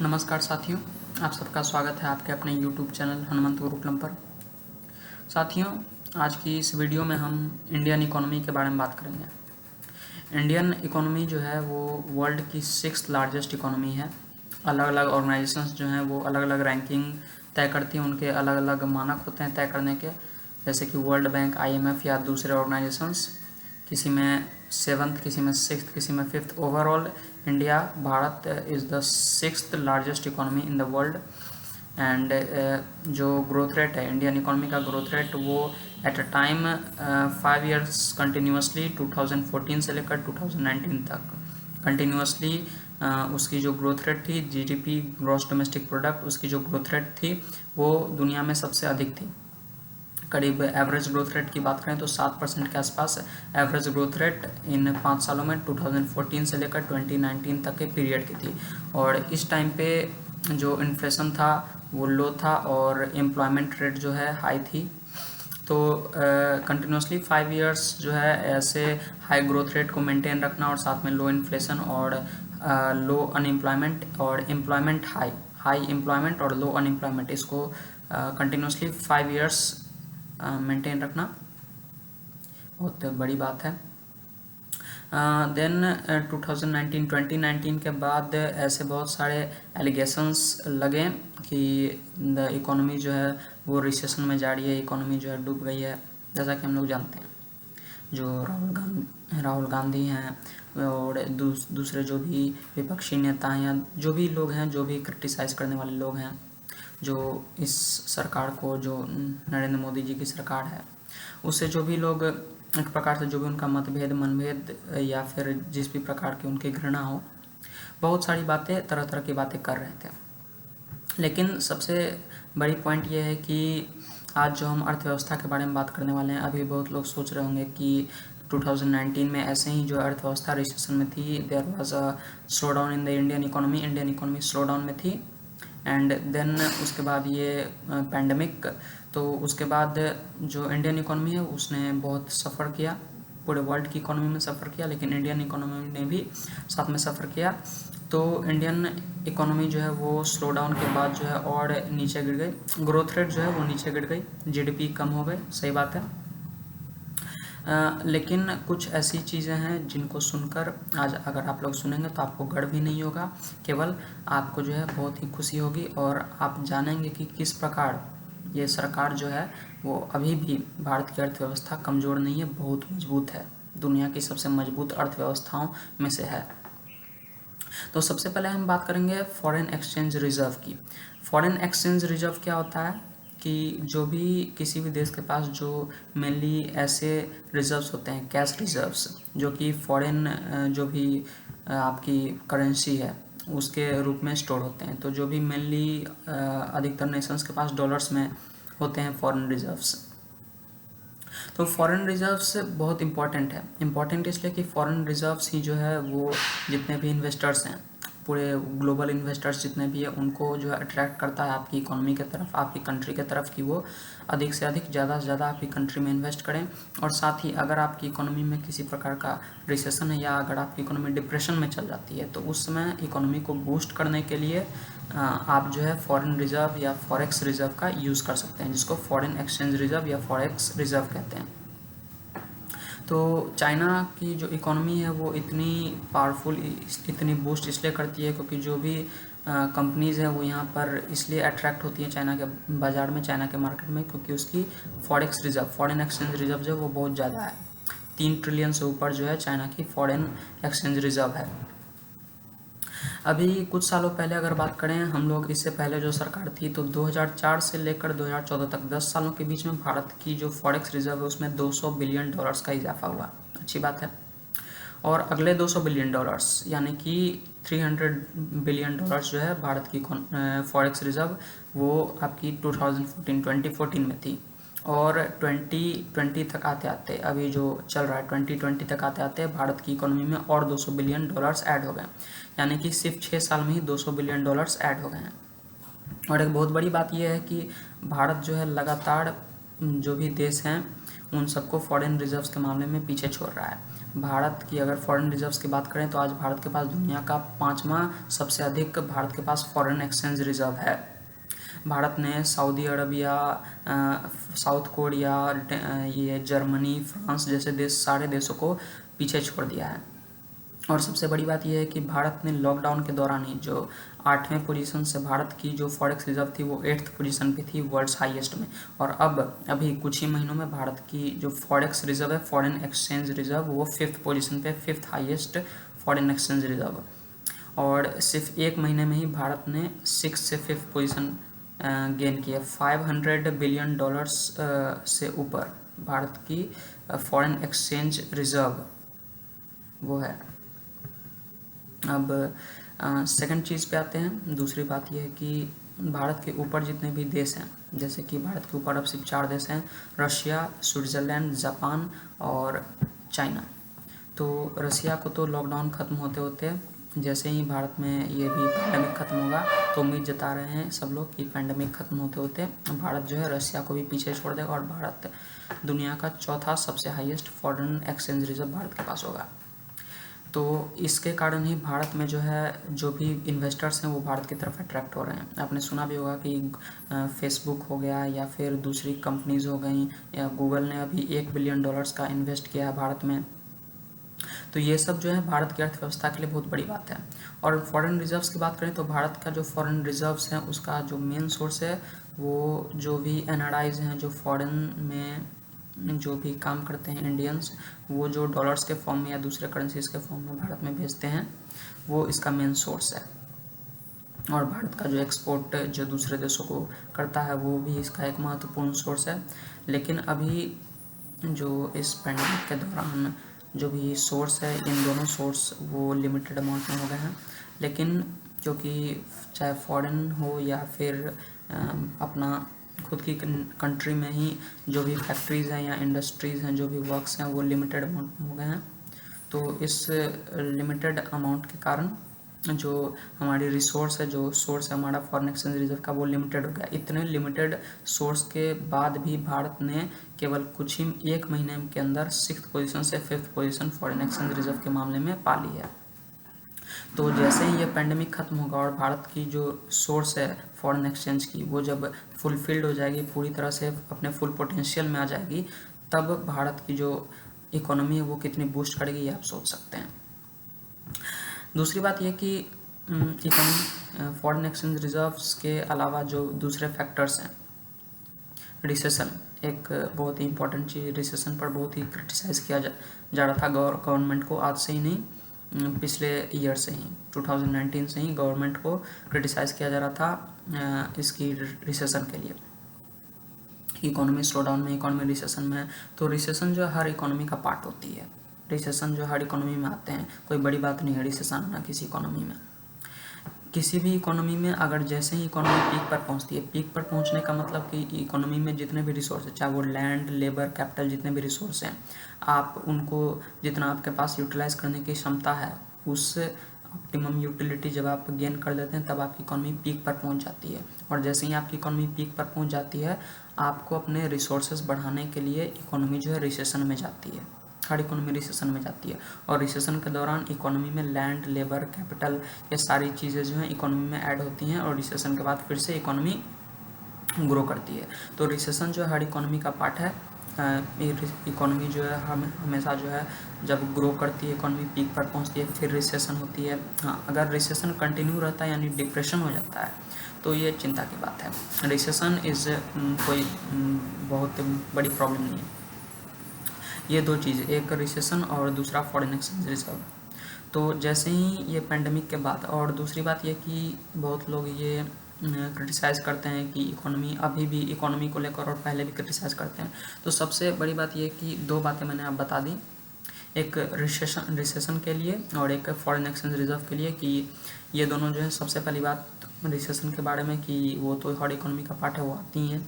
नमस्कार साथियों, आप सबका स्वागत है आपके अपने YouTube चैनल हनुमंत गुरुकुलम पर। साथियों, आज की इस वीडियो में हम इंडियन इकोनॉमी के बारे में बात करेंगे। इंडियन इकोनॉमी जो है वो वर्ल्ड की 6th लार्जेस्ट इकोनॉमी है। अलग अलग ऑर्गेनाइजेशंस जो हैं वो अलग अलग रैंकिंग तय करती हैं, उनके अलग अलग मानक होते हैं तय करने के, जैसे कि वर्ल्ड बैंक, IMF या दूसरे ऑर्गेनाइजेशंस। किसी में 7th, किसी में 6th, किसी में 5th। Overall India, Bharat is the 6th largest economy in the world. And जो ग्रोथ रेट है इंडियन इकोनॉमी का, ग्रोथ रेट वो at a time 5 years continuously 2014 से लेकर 2019 तक कंटिन्यूसली उसकी जो ग्रोथ रेट थी, GDP ग्रॉस डोमेस्टिक प्रोडक्ट, उसकी जो ग्रोथ रेट थी वो दुनिया में सबसे अधिक थी। करीब एवरेज ग्रोथ रेट की बात करें तो 7% के आसपास एवरेज ग्रोथ रेट इन 5 सालों में 2014 से लेकर 2019 तक के पीरियड की थी। और इस टाइम पे जो इन्फ्लेशन था वो लो था और एम्प्लॉयमेंट रेट जो है हाई थी। तो कंटिन्यूसली 5 इयर्स जो है ऐसे हाई ग्रोथ रेट को मेंटेन रखना और साथ में लो इन्फ्लेशन और लो अनएम्प्लॉयमेंट और एम्प्लॉयमेंट हाई एम्प्लॉयमेंट और लो अनएम्प्लॉयमेंट, इसको कंटिन्यूसली 5 इयर्स मेंटेन रखना बहुत बड़ी बात है। देन 2019 के बाद ऐसे बहुत सारे एलिगेशंस लगे कि द इकोनॉमी जो है वो रिसेशन में जा रही है, इकोनॉमी जो है डूब गई है, जैसा कि हम लोग जानते हैं। जो राहुल गांधी हैं और दूसरे जो भी विपक्षी नेता हैं या जो भी लोग हैं, जो भी क्रिटिसाइज़ करने वाले लोग हैं, जो इस सरकार को, जो नरेंद्र मोदी जी की सरकार है, उससे जो भी लोग एक प्रकार से जो भी उनका मतभेद, मनभेद या फिर जिस भी प्रकार की उनकी घृणा हो, बहुत सारी बातें, तरह तरह की बातें कर रहे थे। लेकिन सबसे बड़ी पॉइंट ये है कि आज जो हम अर्थव्यवस्था के बारे में बात करने वाले हैं, अभी बहुत लोग सोच रहे होंगे कि 2019 में ऐसे ही जो अर्थव्यवस्था रिसेशन में थी, there was a slowdown in the Indian economy slowdown में थी। एंड देन उसके बाद ये पैंडमिक, तो उसके बाद जो इंडियन इकोनॉमी है उसने बहुत सफ़र किया, पूरे वर्ल्ड की इकोनॉमी में सफ़र किया, लेकिन इंडियन इकोनॉमी ने भी साथ में सफ़र किया। तो इंडियन इकोनॉमी जो है वो स्लो डाउन के बाद जो है और नीचे गिर गई, ग्रोथ रेट जो है वो नीचे गिर गई, GDP कम हो गई, सही बात है। लेकिन कुछ ऐसी चीज़ें हैं जिनको सुनकर आज अगर आप लोग सुनेंगे तो आपको गर्व भी नहीं होगा, केवल आपको जो है बहुत ही खुशी होगी और आप जानेंगे कि किस प्रकार ये सरकार जो है वो अभी भी भारत की अर्थव्यवस्था कमज़ोर नहीं है, बहुत मजबूत है, दुनिया की सबसे मजबूत अर्थव्यवस्थाओं में से है। तो सबसे पहले हम बात करेंगे फॉरेन एक्सचेंज रिजर्व की। फॉरेन एक्सचेंज रिजर्व क्या होता है कि जो भी किसी भी देश के पास जो मेनली ऐसे रिजर्व्स होते हैं, कैश रिजर्व्स, जो कि फॉरेन जो भी आपकी करेंसी है उसके रूप में स्टोर होते हैं, तो जो भी मेनली अधिकतर नेशंस के पास डॉलर्स में होते हैं फॉरेन रिजर्व्स। तो फॉरेन रिजर्व्स बहुत इम्पॉर्टेंट इसलिए कि फॉरेन रिजर्व्स ही जो है वो जितने भी इन्वेस्टर्स हैं, पूरे ग्लोबल इन्वेस्टर्स जितने भी हैं, उनको जो है अट्रैक्ट करता है आपकी इकोनॉमी की तरफ, आपकी कंट्री की तरफ, कि वो अधिक से अधिक, ज़्यादा से ज़्यादा आपकी कंट्री में इन्वेस्ट करें। और साथ ही अगर आपकी इकोनॉमी में किसी प्रकार का रिसेशन है या अगर आपकी इकोनॉमी डिप्रेशन में चल जाती है, तो उस समय इकोनॉमी को बूस्ट करने के लिए आप जो है फॉरेन रिजर्व या फॉरेक्स रिजर्व का यूज़ कर सकते हैं, जिसको फॉरेन एक्सचेंज रिजर्व या फॉरेक्स रिजर्व कहते हैं। तो चाइना की जो इकोनॉमी है वो इतनी पावरफुल, इतनी बूस्ट इसलिए करती है क्योंकि जो भी कंपनीज़ हैं वो यहाँ पर इसलिए अट्रैक्ट होती हैं चाइना के बाज़ार में, चाइना के मार्केट में, क्योंकि उसकी forex reserve, foreign exchange reserve जो है वो बहुत ज़्यादा है। 3 ट्रिलियन से ऊपर जो है चाइना की फॉरेन एक्सचेंज रिजर्व है। अभी कुछ सालों पहले अगर बात करें हम लोग, इससे पहले जो सरकार थी, तो 2004 से लेकर 2014 तक 10 सालों के बीच में भारत की जो फॉरेक्स रिजर्व है उसमें $200 बिलियन का इजाफा हुआ, अच्छी बात है। और अगले $200 बिलियन यानी कि $300 बिलियन जो है भारत की फॉरेक्स रिजर्व, वो आपकी 2014 में थी। और 2020 तक आते आते, अभी जो चल रहा है 2020 तक आते आते भारत की इकोनॉमी में और $200 बिलियन ऐड हो गए, यानी कि सिर्फ 6 साल में ही $200 बिलियन ऐड हो गए हैं। और एक बहुत बड़ी बात यह है कि भारत जो है लगातार जो भी देश हैं उन सबको फॉरेन रिजर्व्स के मामले में पीछे छोड़ रहा है। भारत की अगर फॉरेन रिजर्व्स की बात करें तो आज भारत के पास दुनिया का 5वां सबसे अधिक भारत के पास फॉरेन एक्सचेंज रिजर्व है। भारत ने सऊदी अरबिया, साउथ कोरिया, ये जर्मनी, फ्रांस जैसे देश, सारे देशों को पीछे छोड़ दिया है। और सबसे बड़ी बात यह है कि भारत ने लॉकडाउन के दौरान ही जो 8वें पोजीशन से भारत की जो फॉरेक्स रिजर्व थी वो 8th पोजीशन पे थी वर्ल्ड्स हाईएस्ट में। और अब अभी कुछ ही महीनों में भारत की जो फॉरेक्स रिजर्व है, फॉरेन एक्सचेंज रिजर्व, वो 5th पोजीशन पे, 5th highest foreign exchange reserve. और सिर्फ एक महीने में ही भारत ने 6th से 5th पोजीशन गेन किया। $500 बिलियन से ऊपर भारत की फॉरेन एक्सचेंज रिजर्व वो है। अब सेकंड चीज़ पे आते हैं। दूसरी बात यह है कि भारत के ऊपर जितने भी देश हैं, जैसे कि भारत के ऊपर अब सिर्फ 4 देश हैं, रशिया, स्विट्ज़रलैंड, जापान और चाइना। तो रशिया को तो लॉकडाउन ख़त्म होते होते जैसे ही भारत में ये भी पैंडमिक ख़त्म होगा, तो उम्मीद जता रहे हैं सब लोग कि पैंडमिक ख़त्म होते होते भारत जो है रशिया को भी पीछे छोड़ देगा और भारत दुनिया का 4था सबसे highest foreign exchange reserve Bharat के पास होगा। तो इसके कारण ही भारत में जो है जो भी इन्वेस्टर्स हैं वो भारत की तरफ अट्रैक्ट हो रहे हैं। आपने सुना भी होगा कि फेसबुक हो गया या फिर दूसरी कंपनीज़ हो गई, या गूगल ने अभी $1 बिलियन का इन्वेस्ट किया है भारत में। तो ये सब जो है भारत की अर्थव्यवस्था के लिए बहुत बड़ी बात है। और फॉरेन रिजर्व्स की बात करें तो भारत का जो फॉरेन रिजर्व्स हैं उसका जो मेन सोर्स है वो जो भी एनआरआईज हैं, जो फॉरेन में जो भी काम करते हैं इंडियंस, वो जो डॉलर्स के फॉर्म में या दूसरे करेंसीज के फॉर्म में भारत में भेजते हैं, वो इसका मेन सोर्स है। और भारत का जो एक्सपोर्ट जो दूसरे देशों को करता है वो भी इसका एक महत्वपूर्ण सोर्स है। लेकिन अभी जो इस पैंडेमिक के दौरान जो भी सोर्स है, इन दोनों सोर्स वो लिमिटेड अमाउंट में हो गए हैं। लेकिन क्योंकि चाहे फॉरेन हो या फिर अपना खुद की कंट्री में ही जो भी फैक्ट्रीज़ हैं या इंडस्ट्रीज़ हैं, जो भी वर्क्स हैं, वो लिमिटेड अमाउंट में हो गए हैं। तो इस लिमिटेड अमाउंट के कारण जो हमारी रिसोर्स है, जो सोर्स है हमारा फॉरेन एक्सचेंज रिजर्व का, वो लिमिटेड हो गया। इतने लिमिटेड सोर्स के बाद भी भारत ने केवल कुछ ही एक महीने के अंदर 6th पोजीशन से 5th position foreign exchange reserve के मामले में पा ली है। तो जैसे ही ये पैंडेमिक ख़त्म होगा और भारत की जो सोर्स है फॉरेन एक्सचेंज की वो जब फुलफिल्ड हो जाएगी, पूरी तरह से अपने फुल पोटेंशियल में आ जाएगी, तब भारत की जो इकोनॉमी है वो कितनी बूस्ट करेगी ये आप सोच सकते हैं। दूसरी बात यह कि इकोनॉमी फॉरेन एक्सचेंज रिजर्व्स के अलावा जो दूसरे फैक्टर्स हैं, रिसेशन एक बहुत ही इंपॉर्टेंट चीज़। रिसेशन पर बहुत ही क्रिटिसाइज़ किया जा रहा था गवर्नमेंट को, आज से ही नहीं, पिछले ईयर से ही 2019 से ही गवर्नमेंट को क्रिटिसाइज़ किया जा रहा था इसकी रिसेशन के लिए। इकोनॉमी स्लो डाउन में, इकोनॉमी रिसेशन में। तो रिसेशन जो हर इकोनॉमी का पार्ट होती है। रिसेशन जो हर इकोनॉमी में आते हैं, कोई बड़ी बात नहीं है रिसेशन आना किसी इकोनॉमी में। किसी भी इकोनॉमी में अगर जैसे ही इकोनॉमी पीक पर पहुंचती है, पीक पर पहुंचने का मतलब कि इकोनॉमी में जितने भी रिसोर्स हैं, चाहे वो लैंड, लेबर, कैपिटल, जितने भी रिसोर्स हैं, आप उनको जितना आपके पास यूटिलाइज़ करने की क्षमता है, उस ऑप्टिमम यूटिलिटी जब आप गेन कर देते हैं तब आपकी इकोनॉमी पीक पर पहुंच जाती है। और जैसे ही आपकी इकोनॉमी पीक पर पहुंच जाती है, आपको अपने रिसोर्सेज बढ़ाने के लिए इकोनॉमी जो है रिसेशन में जाती है। हर इकोनॉमी रिसेशन में जाती है। और रिसेशन के दौरान इकोनॉमी में लैंड, लेबर, कैपिटल, ये सारी चीज़ें जो हैं इकोनॉमी में ऐड होती हैं और रिसेशन के बाद फिर से इकोनॉमी ग्रो करती है। तो रिसेशन जो है हर इकोनॉमी का पार्ट है। इकोनॉमी जो है हमेशा जो है जब ग्रो करती है, इकोनॉमी पीक पर पहुंचती है, फिर रिसेशन होती है। हाँ, अगर रिसेशन कंटिन्यू रहता है यानी डिप्रेशन हो जाता है तो ये चिंता की बात है। रिसेशन इज़ कोई बहुत बड़ी प्रॉब्लम नहीं है। ये दो चीज़, एक रिसेशन और दूसरा फॉरेन एक्सचेंज रिजर्व। तो जैसे ही ये पैंडमिक के बाद, और दूसरी बात ये कि बहुत लोग ये क्रिटिसाइज़ करते हैं कि इकोनॉमी अभी भी इकोनॉमी को लेकर और पहले भी क्रिटिसाइज़ करते हैं। तो सबसे बड़ी बात ये कि दो बातें मैंने आप बता दी, एक रिसेशन के लिए और एक फॉरेन एक्सचेंज रिजर्व के लिए, कि ये दोनों जो है, सबसे पहली बात रिसेशन के बारे में कि वो तो हर इकोनॉमी का पार्ट है, वो आती हैं।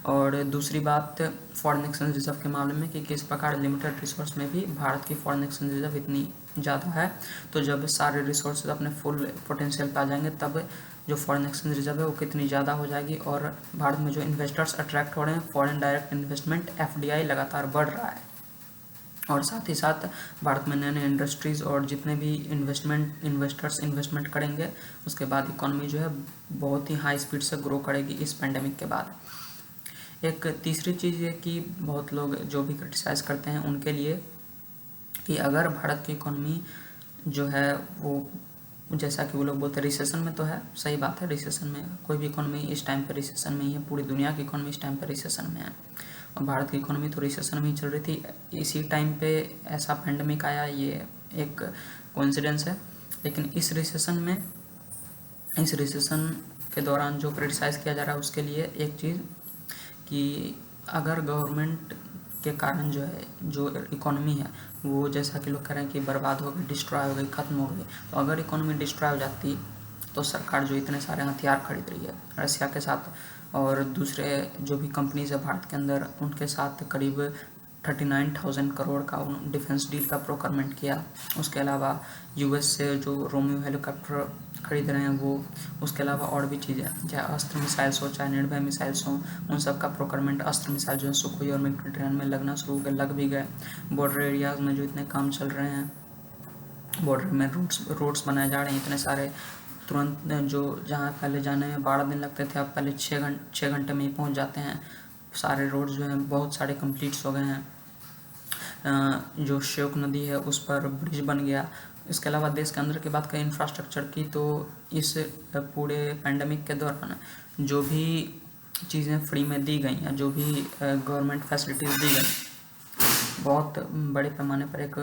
और दूसरी बात फॉरेन एक्सचेंज रिजर्व के मामले में कि किस प्रकार लिमिटेड रिसोर्स में भी भारत की फॉरेन एक्सचेंज रिजर्व इतनी ज़्यादा है। तो जब सारे रिसोर्सेज अपने फुल पोटेंशियल पे आ जाएंगे तब जो फॉरेन एक्सचेंज रिजर्व है वो कितनी ज़्यादा हो जाएगी। और भारत में जो इन्वेस्टर्स अट्रैक्ट हो रहे हैं, फॉरेन डायरेक्ट इन्वेस्टमेंट FDI लगातार बढ़ रहा है और साथ ही साथ भारत में नए नए इंडस्ट्रीज़ और जितने भी इन्वेस्टर्स इन्वेस्टमेंट करेंगे, उसके बाद इकोनॉमी जो है बहुत ही हाई स्पीड से ग्रो करेगी इस पेंडेमिक के बाद। एक तीसरी चीज़ है कि बहुत लोग जो भी क्रिटिसाइज़ करते हैं उनके लिए, कि अगर भारत की इकोनॉमी जो है वो, जैसा कि वो लोग बोलते हैं रिसेशन में, तो है सही बात है, रिसेशन में कोई भी इकोनॉमी इस टाइम पे रिसेशन में ही है, पूरी दुनिया की इकोनॉमी इस टाइम पे रिसेशन में है और भारत की इकोनॉमी तो रिसेशन में ही चल रही थी। इसी टाइम पे ऐसा पेंडेमिक आया, ये एक कोइंसिडेंस है। लेकिन इस रिसेशन के दौरान जो क्रिटिसाइज़ किया जा रहा है उसके लिए एक चीज़, कि अगर गवर्नमेंट के कारण जो है जो इकोनॉमी है वो, जैसा कि लोग कह रहे हैं कि बर्बाद हो गई, डिस्ट्रॉय हो गई, ख़त्म हो गई, तो अगर इकोनॉमी डिस्ट्रॉय हो जाती तो सरकार जो इतने सारे हथियार खरीद रही है रशिया के साथ और दूसरे जो भी कंपनीज है भारत के अंदर, उनके साथ करीब 39,000 करोड़ का डिफेंस डील का प्रोक्योरमेंट किया। उसके अलावा यूएस से जो रोमियो हेलीकॉप्टर खरीद रहे हैं वो, उसके अलावा और भी चीज़ें, चाहे अस्त्र मिसाइल्स हो, चाहे निर्भय मिसाइल्स हो, उन सब का प्रोक्योरमेंट, अस्त्र मिसाइल जो है सुखोई और मिग 29 में लगना शुरू हो गए, लग भी गए। बॉर्डर एरियाज़ में जो इतने काम चल रहे हैं, बॉर्डर में रोड्स बनाए जा रहे हैं इतने सारे, तुरंत जो जहाँ पहले जाने में 12 दिन लगते थे, अब पहले 6 घंटे में ही पहुँच जाते हैं। सारे रोड्स जो हैं बहुत सारे कंप्लीट्स हो गए हैं। जो श्योक नदी है उस पर ब्रिज बन गया। इसके अलावा देश के अंदर की बात करें इंफ्रास्ट्रक्चर की, तो इस पूरे पेंडेमिक के दौरान जो भी चीज़ें फ्री में दी गई हैं, जो भी गवर्नमेंट फैसिलिटीज़ दी गई, बहुत बड़े पैमाने पर एक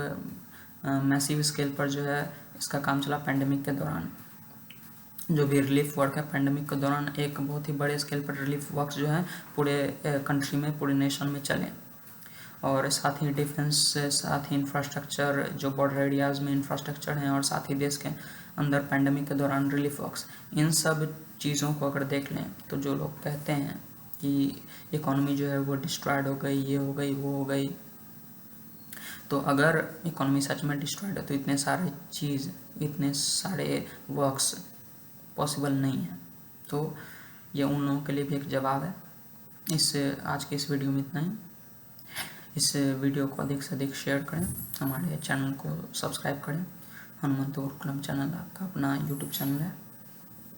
मैसिव स्केल पर जो है इसका काम चला पेंडेमिक के दौरान। जो भी रिलीफ वर्क है पेंडेमिक के दौरान, एक बहुत ही बड़े स्केल पर रिलीफ वर्क जो है पूरे कंट्री में, पूरे नेशन में चले। और साथ ही डिफेंस से, साथ ही इंफ्रास्ट्रक्चर, जो बॉर्डर एरियाज़ में इंफ्रास्ट्रक्चर हैं, और साथ ही देश के अंदर पेंडेमिक के दौरान रिलीफ वर्क्स, इन सब चीज़ों को अगर देख लें तो जो लोग कहते हैं कि इकोनॉमी जो है वो डिस्ट्रॉयड हो गई, ये हो गई, वो हो गई, तो अगर इकोनॉमी सच में डिस्ट्रॉयड है तो इतने सारे चीज़, इतने सारे वर्क्स पॉसिबल नहीं है। तो ये उन लोगों के लिए भी एक जवाब है। आज के इस वीडियो में इतना ही। इस वीडियो को अधिक से अधिक शेयर करें, हमारे चैनल को सब्सक्राइब करें। हनुमंत गुरुकुलम चैनल आपका अपना यूट्यूब चैनल है।